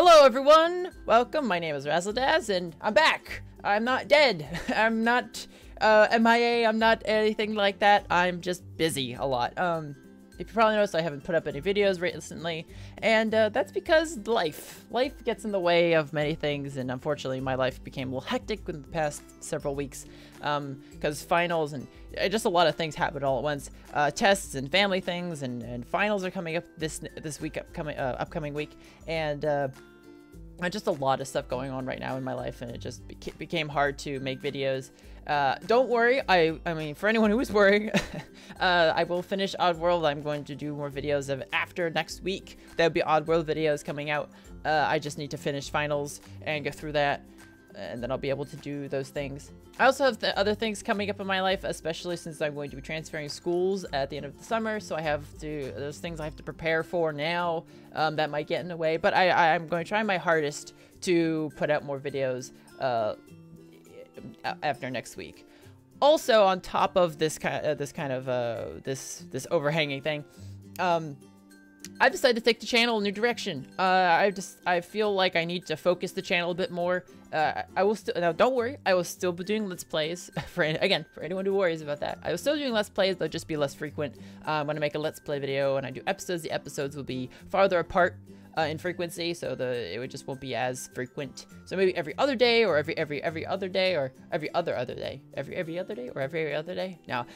Hello everyone! Welcome, my name is Razzmel, and I'm back! I'm not dead. I'm not MIA, I'm not anything like that. I'm just busy a lot. If you probably noticed, I haven't put up any videos recently, and that's because life gets in the way of many things, and unfortunately my life became a little hectic in the past several weeks, because finals and just a lot of things happened all at once. Tests and family things, and finals are coming up this week, upcoming week, and just a lot of stuff going on right now in my life, and it just became hard to make videos. Don't worry, I mean, for anyone who is worrying, I will finish Oddworld. I'm going to do more videos of after next week. There'll be Oddworld videos coming out. I just need to finish finals and go through that, and then I'll be able to do those things. I also have the other things coming up in my life, especially since I'm going to be transferring schools at the end of the summer, so I have to, there's things I have to prepare for now that might get in the way, but I'm going to try my hardest to put out more videos after next week. Also, on top of this overhanging thing, I've decided to take the channel a new direction. I feel like I need to focus the channel a bit more. I will still, now don't worry, I will still be doing Let's Plays. For anyone who worries about that, I will still doing Let's Plays, they'll just be less frequent. I'm gonna make a Let's Play video, and I do episodes. The episodes will be farther apart in frequency, so it just won't be as frequent. So maybe every other day, or every other day, or every other day, every other day, or every other day. Now,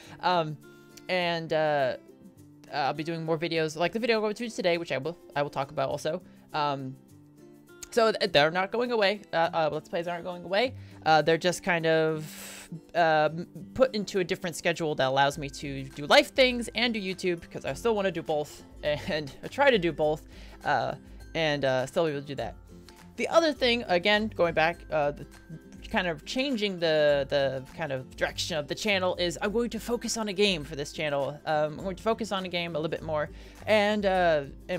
I'll be doing more videos like the video I'm going to today, which I will talk about also. So they're not going away. Let's Plays aren't going away. They're just kind of put into a different schedule that allows me to do life things and do YouTube, because I still want to do both, and I try to do both, and still be able to do that. The other thing, again, going back, kind of changing the kind of direction of the channel, is I'm going to focus on a game for this channel. I'm going to focus on a game a little bit more, and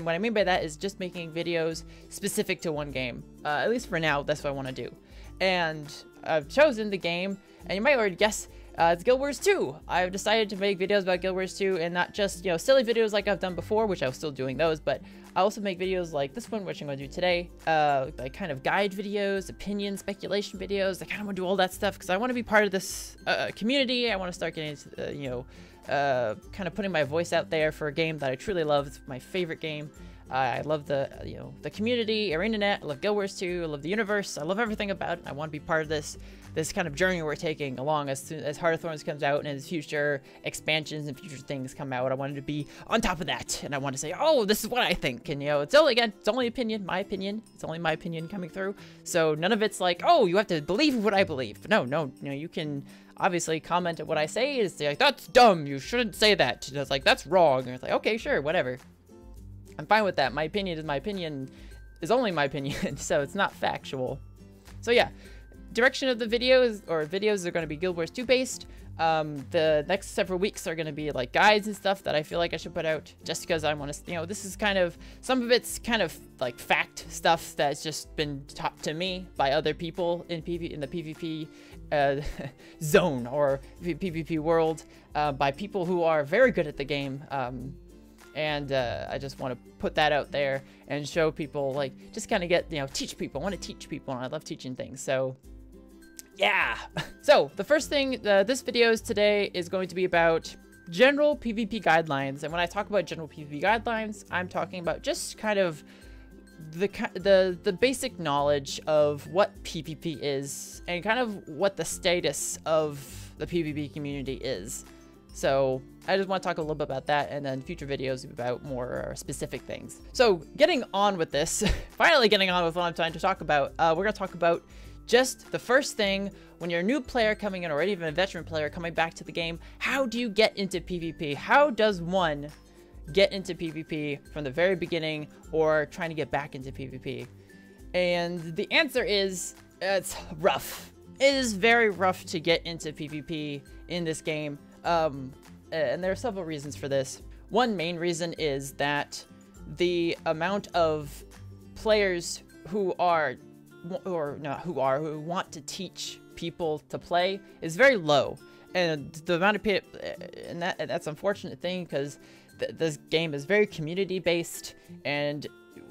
what I mean by that is just making videos specific to one game. At least for now, that's what I want to do. And I've chosen the game, and you might already guess, it's Guild Wars 2. I've decided to make videos about Guild Wars 2, and not just, you know, silly videos like I've done before, which I was still doing those, but I also make videos like this one, which I'm going to do today, like kind of guide videos, opinion, speculation videos. I kind of want to do all that stuff because I want to be part of this community. I want to start getting, kind of putting my voice out there for a game that I truly love. It's my favorite game. I love the community, Arenanet. I love Guild Wars 2. I love the universe. I love everything about it. I want to be part of this kind of journey we're taking along as Heart of Thorns comes out, and as future expansions and future things come out. I wanted to be on top of that, and I want to say, oh, this is what I think. And, you know, it's only opinion, my opinion. It's only my opinion coming through. So none of it's like, oh, you have to believe what I believe. No, you can obviously comment at what I say. It's like, that's dumb. You shouldn't say that. It's like, that's wrong. And it's like, okay, sure, whatever. I'm fine with that. My opinion is only my opinion, so it's not factual. So yeah, direction of the videos are going to be Guild Wars 2 based. The next several weeks are going to be like guides and stuff that I feel like I should put out, just because I want to, you know, this is kind of, some of it's kind of like fact stuff that's just been taught to me by other people in the PvP zone, or PvP world, by people who are very good at the game. And I just want to put that out there and show people, like, just kind of get, you know, teach people. I want to teach people, and I love teaching things. So, yeah. So, the first thing, this video today is going to be about general PvP guidelines. And when I talk about general PvP guidelines, I'm talking about just kind of the basic knowledge of what PvP is, and kind of what the status of the PvP community is. So I just want to talk a little bit about that, and then future videos about more specific things. So getting on with this, finally getting on with what I'm trying to talk about, we're going to talk about just the first thing when you're a new player coming in, or even a veteran player coming back to the game. How do you get into PvP? How does one get into PvP from the very beginning, or trying to get back into PvP? And the answer is, it's rough. It is very rough to get into PvP in this game. And there are several reasons for this. One main reason is that the amount of players who want to teach people to play is very low, and the amount of people, and that's an unfortunate thing, because this game is very community based, and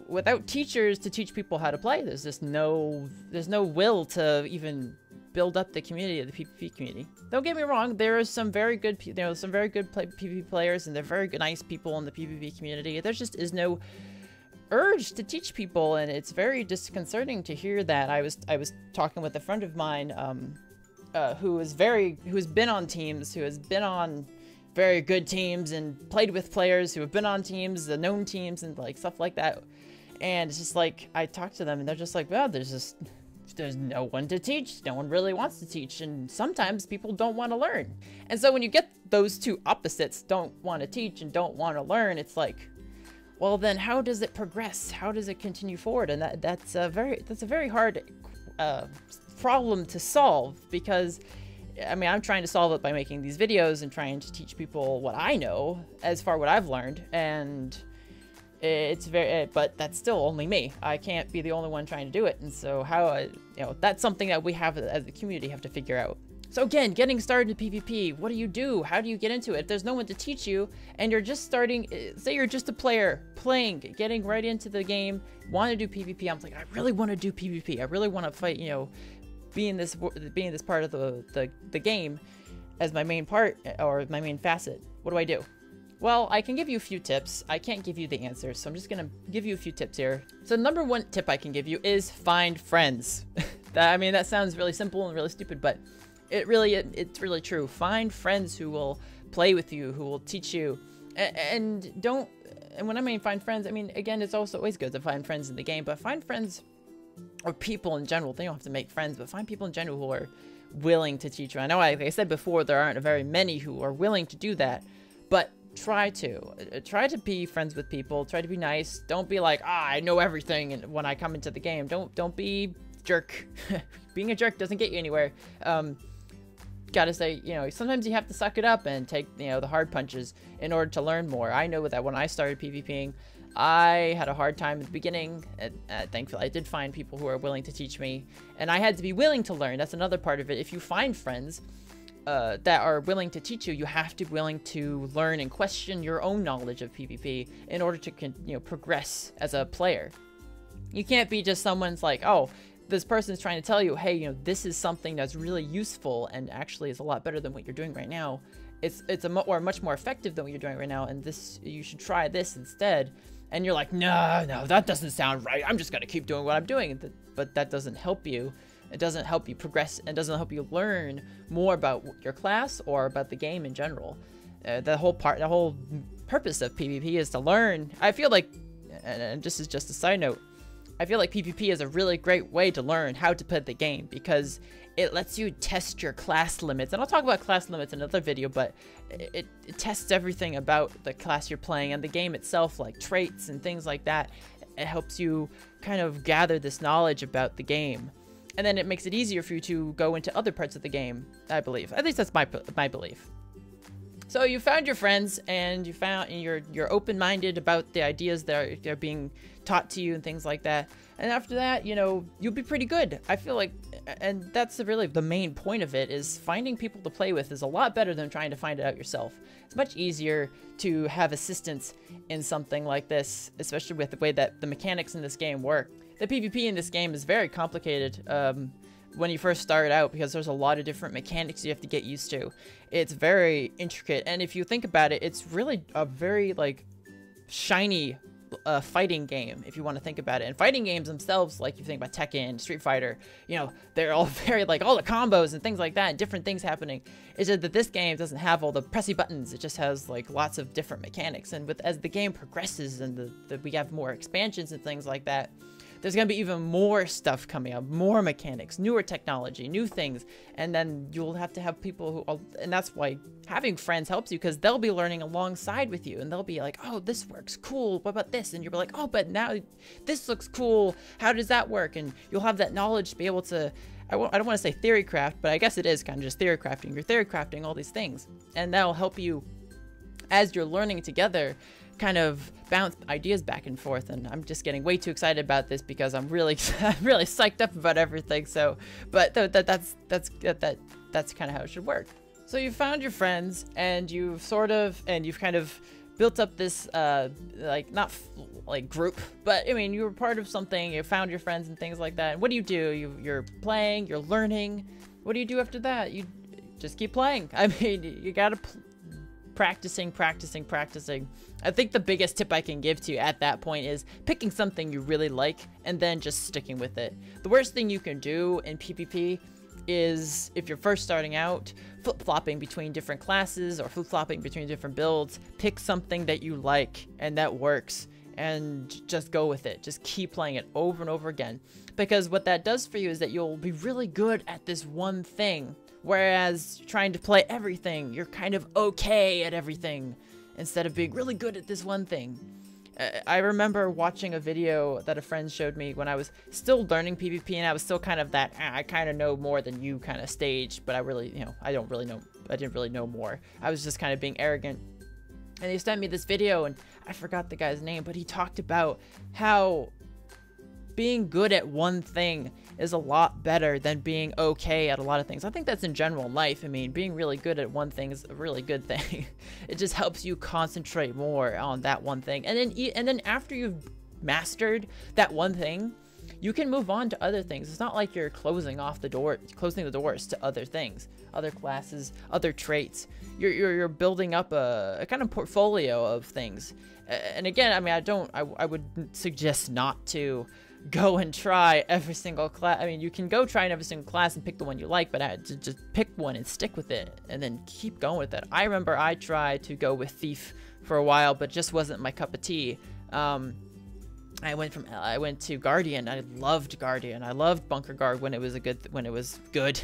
without teachers to teach people how to play, there's no will to even build up the community of the PvP community. Don't get me wrong, there are some very good, PvP players, and they're very good, nice people in the PvP community. There just is no urge to teach people, and it's very disconcerting to hear that. I was talking with a friend of mine, who's been on teams, who has been on very good teams and played with players who have been on teams, the known teams, and like stuff like that. And it's just like, I talk to them and they're just like, well, there's no one to teach. No one really wants to teach. And sometimes people don't want to learn. And so when you get those two opposites, don't want to teach and don't want to learn, it's like, well, then how does it progress? How does it continue forward? And that's a very hard problem to solve, because I mean, I'm trying to solve it by making these videos and trying to teach people what I know, as far what I've learned, and it's but that's still only me. I can't be the only one trying to do it, and so that's something that we have as a community have to figure out. So again, getting started in PvP, what do you do? How do you get into it? If there's no one to teach you, and you're just starting, say you're just a player, getting right into the game, want to do PvP, I'm like, I really want to do PvP, I really want to fight, being this part of the game as my main part, or my main facet. What do I do? Well, I can give you a few tips. I can't give you the answers, so I'm just gonna give you a few tips here. So number one tip I can give you is find friends. That sounds really simple and really stupid, but it's really true. Find friends who will play with you, who will teach you, and when I mean find friends, I mean, again, it's also always good to find friends in the game, but find friends, or people in general. They don't have to make friends, but find people in general who are willing to teach you. I know, like I said before, there aren't very many who are willing to do that, but try to be friends with people. Try to be nice. Don't be like, I know everything, and when I come into the game, don't be jerk. Being a jerk doesn't get you anywhere. Gotta say, sometimes you have to suck it up and take, the hard punches in order to learn more. I know that when I started PvPing, I had a hard time at the beginning, and thankfully I did find people who are willing to teach me, and I had to be willing to learn. That's another part of it. If you find friends that are willing to teach you, you have to be willing to learn and question your own knowledge of PvP in order to progress as a player. You can't be just someone's like, oh, this person's trying to tell you, hey, this is something that's really useful and actually is a lot better than what you're doing right now. It's much more effective than what you're doing right now, and you should try this instead. And you're like, no, that doesn't sound right. I'm just gonna keep doing what I'm doing. But that doesn't help you. It doesn't help you progress, and doesn't help you learn more about your class or about the game in general. The whole purpose of PvP is to learn. I feel like, and this is just a side note, I feel like PvP is a really great way to learn how to play the game, because it lets you test your class limits. And I'll talk about class limits in another video, but it tests everything about the class you're playing and the game itself, like traits and things like that. It helps you kind of gather this knowledge about the game. And then it makes it easier for you to go into other parts of the game, I believe. At least that's my belief. So you found your friends, and you're open-minded about the ideas that are being taught to you and things like that. And after that, you'll be pretty good. I feel like, and that's really the main point of it, is finding people to play with is a lot better than trying to find it out yourself. It's much easier to have assistance in something like this, especially with the way that the mechanics in this game work. The PvP in this game is very complicated when you first start out, because there's a lot of different mechanics you have to get used to. It's very intricate, and if you think about it, it's really a very shiny fighting game, if you want to think about it. And fighting games themselves, like you think about Tekken, Street Fighter, they're all very all the combos and things like that, and different things happening. It's just that this game doesn't have all the pressy buttons. It just has lots of different mechanics, and as the game progresses and we have more expansions and things like that, there's going to be even more stuff coming up, more mechanics, newer technology, new things, and then you'll have to have people and that's why having friends helps you, because they'll be learning alongside with you, and they'll be like, oh, this works, cool, what about this? And you'll be like, oh, but now this looks cool, how does that work? And you'll have that knowledge to be able to, I don't want to say theory craft, but I guess it is kind of just theory crafting. You're theory crafting all these things, and that'll help you as you're learning together, kind of bounce ideas back and forth. And I'm just getting way too excited about this because I'm really psyched up about everything. So, but that's kind of how it should work. So you found your friends, and you've kind of built up this like not like group, but I mean you were part of something. You found your friends and things like that. And what do? You're playing, you're learning. What do you do after that? You just keep playing. I mean, you gotta practicing. I think the biggest tip I can give to you at that point is picking something you really like and then just sticking with it. The worst thing you can do in PvP is, if you're first starting out, flip-flopping between different classes or flip-flopping between different builds. Pick something that you like and that works and just go with it. Just keep playing it over and over again, because what that does for you is that you'll be really good at this one thing, whereas trying to play everything, you're kind of okay at everything instead of being really good at this one thing. I remember watching a video that a friend showed me when I was still learning PvP, and I was still kind of that, I kind of know more than you kind of stage, but I really, you know, I didn't really know more. I was just kind of being arrogant. And he sent me this video, and I forgot the guy's name, but he talked about how being good at one thing is a lot better than being okay at a lot of things. I think that's in general in life. I mean, being really good at one thing is a really good thing. It just helps you concentrate more on that one thing. And then after you've mastered that one thing, you can move on to other things. It's not like you're closing the doors to other things, other classes, other traits. You're building up a kind of portfolio of things. And again, I mean, I would suggest not to go and try every single class. I mean, you can go try in every single class and pick the one you like, but just pick one and stick with it and then keep going with it. I remember I tried to go with Thief for a while, but just wasn't my cup of tea. I went to Guardian. I loved Guardian. I loved Bunker Guard when it was good.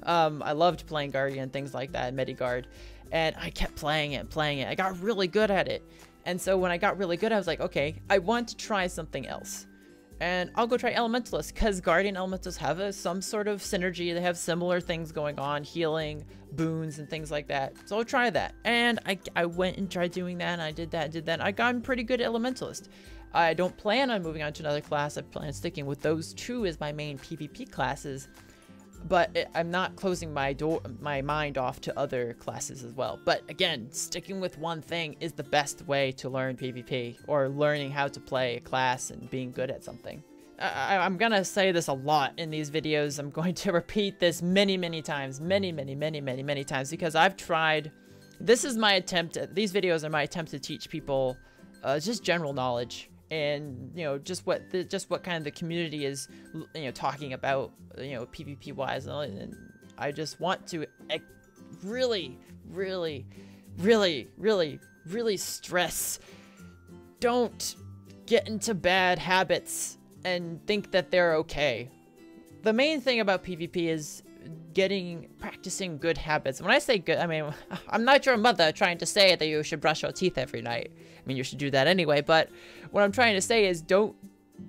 I loved playing Guardian, things like that, Mediguard, and I kept playing it. I got really good at it. And so when I got really good, I was like, okay, I want to try something else. And I'll go try Elementalists, because Guardian Elementalists have some sort of synergy. They have similar things going on, healing, boons, and things like that. So I'll try that. And I went and tried doing that, and I did that. I got pretty good at Elementalist. I don't plan on moving on to another class. I plan on sticking with those two as my main PvP classes. But I'm not closing my mind off to other classes as well. But again, sticking with one thing is the best way to learn PvP, or learning how to play a class and being good at something. I'm gonna say this a lot in these videos. I'm going to repeat this many times, many times, because I've tried. This is my attempt. These videos are my attempt to teach people just general knowledge. And you know, just what kind of the community is, you know, talking about, you know, PvP wise, and I just want to really stress, don't get into bad habits and think that they're okay. The main thing about PvP is practicing good habits. When I say good, I mean, I'm not your mother trying to say that you should brush your teeth every night. I mean, you should do that anyway, but what I'm trying to say is don't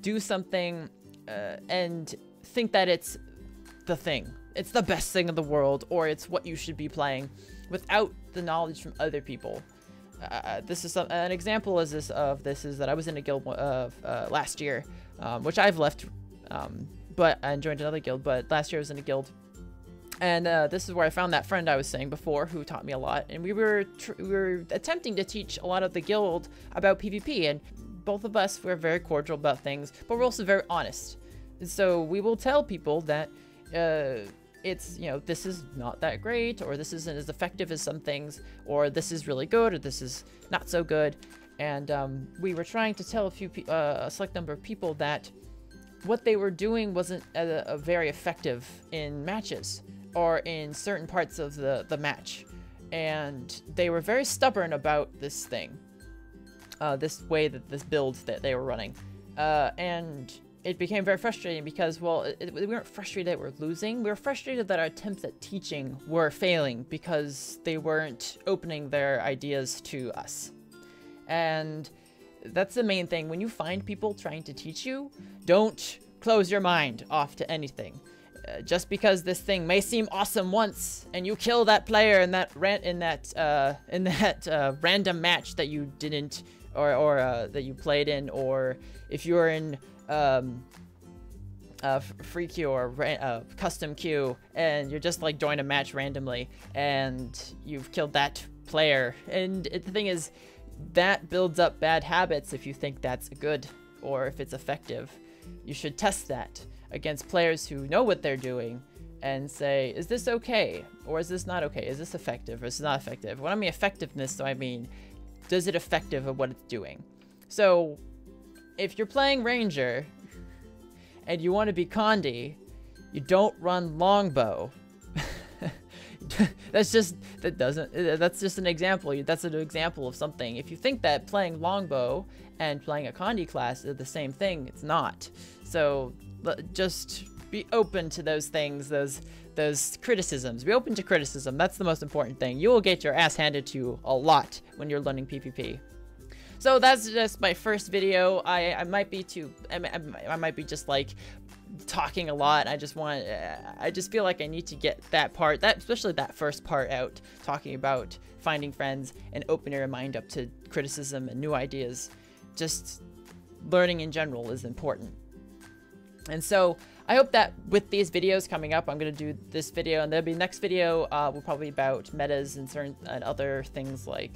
do something and think that it's the thing. It's the best thing in the world, or it's what you should be playing without the knowledge from other people. This is an example of this is that I was in a guild last year, which I've left, but I joined another guild, but last year I was in a guild. And this is where I found that friend I was saying before, who taught me a lot. And we were attempting to teach a lot of the guild about PvP. And both of us were very cordial about things, but we're also very honest. And so we will tell people that it's, you know, this is not that great, or this isn't as effective as some things, or this is really good, or this is not so good. And we were trying to tell a select number of people that what they were doing wasn't very effective in matches, or in certain parts of the match. And they were very stubborn about this thing, this build that they were running. And it became very frustrating because, well, we weren't frustrated that we're losing. We were frustrated that our attempts at teaching were failing because they weren't opening their ideas to us. And that's the main thing. When you find people trying to teach you, don't close your mind off to anything. Just because this thing may seem awesome once, and you kill that player in that random match that you didn't, or that you played in, or if you're in free queue or custom queue, and you're just like join a match randomly, and you've killed that player. And the thing is, that builds up bad habits if you think that's good or if it's effective. You should test that against players who know what they're doing and say, is this okay? Or is this not okay? Is this effective or is this not effective? When I mean effectiveness, so I mean, does it effective at what it's doing? So if you're playing Ranger and you want to be Condi, you don't run Longbow. That's just an example. That's an example of something. If you think that playing Longbow and playing a Condi class are the same thing, it's not. So just be open to those things, those criticisms. Be open to criticism. That's the most important thing. You will get your ass handed to you a lot when you're learning PvP. So that's just my first video. I might be just like talking a lot. I just feel like I need to get that part, especially that first part out, talking about finding friends and opening your mind up to criticism and new ideas. Just learning in general is important. And so I hope that with these videos coming up, I'm going to do this video, and there'll be next video will probably about metas and certain other things like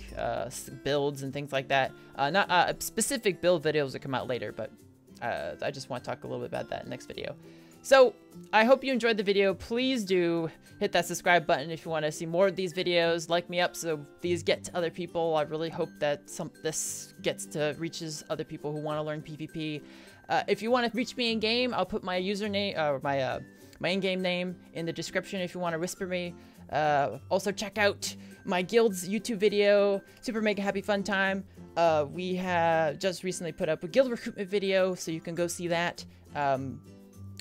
builds and things like that. Not specific build videos that come out later, but I just want to talk a little bit about that next video. So I hope you enjoyed the video. Please do hit that subscribe button if you want to see more of these videos. Like me up so these get to other people. I really hope that this reaches other people who want to learn PvP. If you want to reach me in game, I'll put my username or my in-game name in the description if you want to whisper me. Also check out my guild's YouTube video, Super Mega Happy Fun Time. We have just recently put up a guild recruitment video, so you can go see that.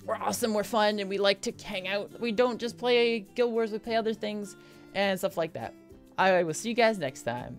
We're awesome, we're fun, and we like to hang out. We don't just play Guild Wars, we play other things and stuff like that. I will see you guys next time.